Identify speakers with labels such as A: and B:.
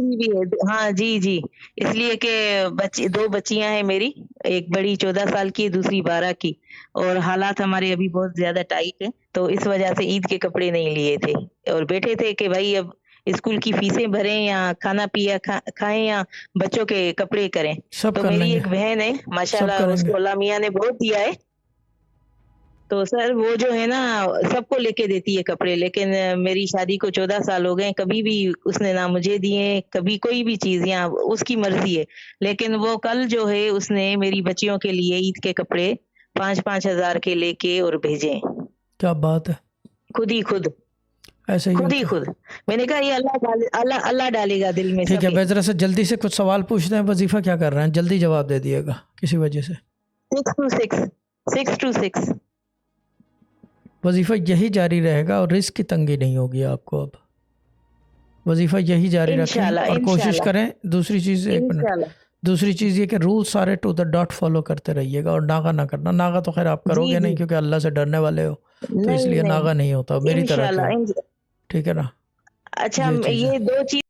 A: खुशी भी है। हाँ, जी, जी। इसलिए कि बच्ची 2 बच्चियाँ हैं मेरी, एक बड़ी 14 साल की है, दूसरी 12 की और हालात हमारे अभी बहुत ज़्यादा टाइट हैं, तो इस वजह से ईद के कपड़े नहीं लिए थे और बैठे थे कि भाई अब स्कूल की फीसें भरें या खाना-पिया खाएँ या बच्चों के कपड़े करें।
B: सब
A: तो
B: कर
A: मेरी
B: लेंगे,
A: एक बहन है,
B: सब
A: माशाल्लाह
B: करेंगे।
A: उसको अल्लाह मियाँ ने बहुत दिया है। तो सर वो जो है ना सबको लेके देती है कपड़े, लेकिन मेरी शादी को 14 साल हो गए, कभी भी उसने ना मुझे दिए, कभी कोई भी चीज़ या उसकी मर्ज़ी है। लेकिन वो कल जो है उसने मेरी बच्चियों के लिए ईद के कपड़े 5-5 हज़ार के लेके और भेजे।
B: क्या बात है!
A: खुद ही खुद,
B: ऐसे ही
A: खुद ही
B: होता है।
A: खुद। मैंने कहा ये अल्लाह डालेगा दिल में
B: ठीक है,
A: सबके।
B: मैं ज़रा सा जल्दी से कुछ सवाल पूछते हैं, वज़ीफ़ा क्या कर रहे हैं? जल्दी जवाब दे दिएगा, किसी वजह से।
A: 6 टू 6, 6 टू 6।
B: वज़ीफ़ा यही जारी रहेगा और रिज़्क की तंगी नहीं होगी आपको अब। वज़ीफ़ा यही जारी रखें
A: इंशाल्लाह,
B: और कोशिश
A: इंशाल्लाह,
B: करें। दूसरी चीज़, 1 मिनट,
A: इंशाल्लाह।
B: दूसरी चीज़ ये कि रूल सारे टू द डॉट फ़ॉलो करते रहिएगा और नागा ना करना। नागा तो ख़ैर आप
A: जी,
B: करोगे नहीं
A: जी।
B: क्योंकि अल्लाह से डरने वाले हो, तो
A: नहीं,
B: इसलिए
A: नहीं।
B: नागा नहीं होता, मेरी तरह के
A: इंशाल्लाह
B: हो।
A: इंश
B: ठीक है ना?
A: अच्छा
B: ये चीज़ है।
A: ये 2 चीज़